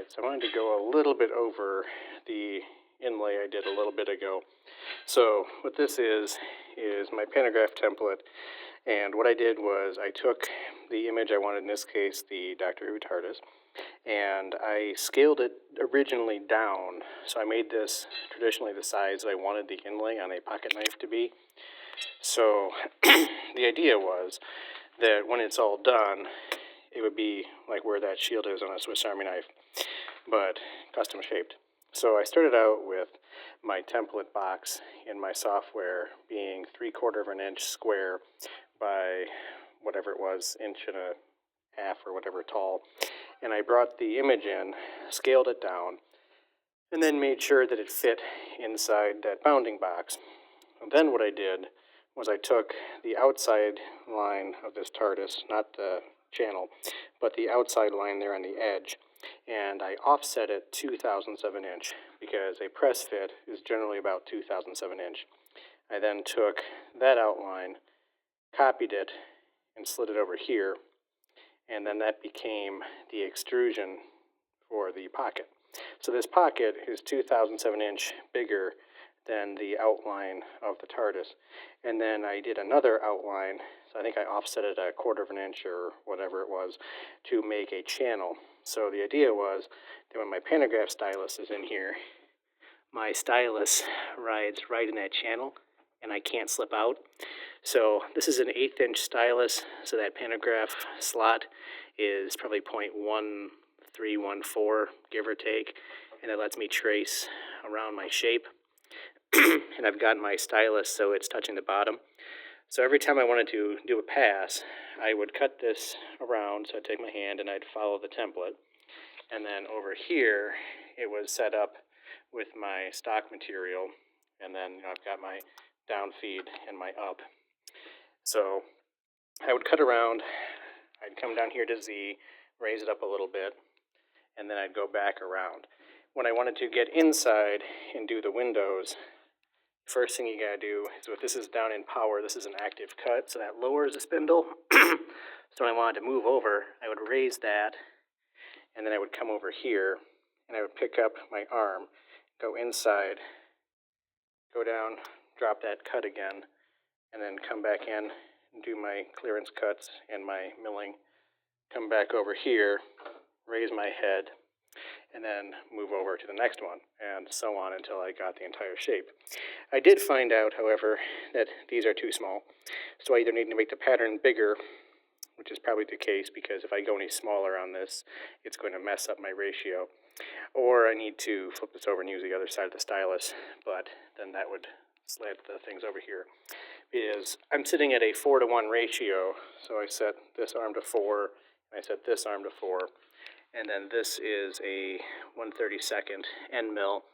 Alright, so I wanted to go a little bit over the inlay I did a little bit ago. So what this is my Pantograph template, and what I did was I took the image I wanted, in this case the Doctor Who TARDIS, and I scaled it originally down. So I made this traditionally the size I wanted the inlay on a pocket knife to be. So the idea was that when it's all done, it would be like where that shield is on a Swiss Army knife, but custom shaped. So I started out with my template box in my software being 3/4 of an inch square by whatever it was, inch and a half or whatever tall. And I brought the image in, scaled it down, and then made sure that it fit inside that bounding box. And then what I did was I took the outside line of this TARDIS, not the channel, but the outside line there on the edge, and I offset it 2/1000 of an inch, because a press fit is generally about 2/1000 of an inch. I then took that outline, copied it, and slid it over here, and then that became the extrusion for the pocket. So this pocket is 2/1000 of an inch bigger than the outline of the TARDIS. And then I did another outline, so I think I offset it 1/4 of an inch or whatever it was, to make a channel. So the idea was that when my Pantograph stylus is in here, my stylus rides right in that channel and I can't slip out. So this is an 1/8 inch stylus, so that Pantograph slot is probably 0.1314, give or take, and it lets me trace around my shape. And I've got my stylus so it's touching the bottom. So every time I wanted to do a pass, I would cut this around, so I'd take my hand and I'd follow the template. And then over here, it was set up with my stock material, and then I've got my down feed and my up. So I would cut around, I'd come down here to Z, raise it up a little bit, and then I'd go back around. When I wanted to get inside and do the windows, first thing you gotta do is, if this is down in power, this is an active cut, so that lowers the spindle. So when I wanted to move over, I would raise that, and then I would come over here, and I would pick up my arm, go inside, go down, drop that cut again, and then come back in and do my clearance cuts and my milling. Come back over here, raise my head, and then move over to the next one, and so on until I got the entire shape. I did find out, however, that these are too small, so I either need to make the pattern bigger, which is probably the case, because if I go any smaller on this, it's going to mess up my ratio, or I need to flip this over and use the other side of the stylus, but then that would slant the things over here. I'm sitting at a 4:1 ratio, so I set this arm to 4, and I set this arm to 4, and then this is a 1/32 end mill.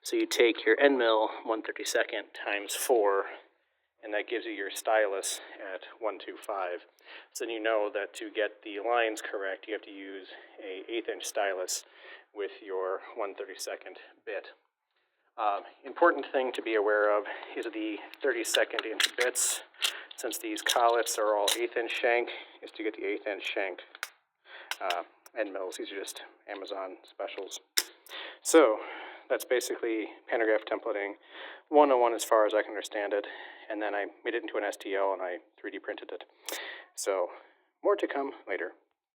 So you take your end mill 1/32 times 4, and that gives you your stylus at 125. So then you know that to get the lines correct, you have to use a 1/8 inch stylus with your 1/32 bit. Important thing to be aware of is the 32nd inch bits. Since these collets are all 1/8 inch shank, is to get the 1/8 inch shank end mills. These are just Amazon specials. So that's basically Pantograph templating 101 as far as I can understand it, and then I made it into an STL and I 3D printed it. So more to come later.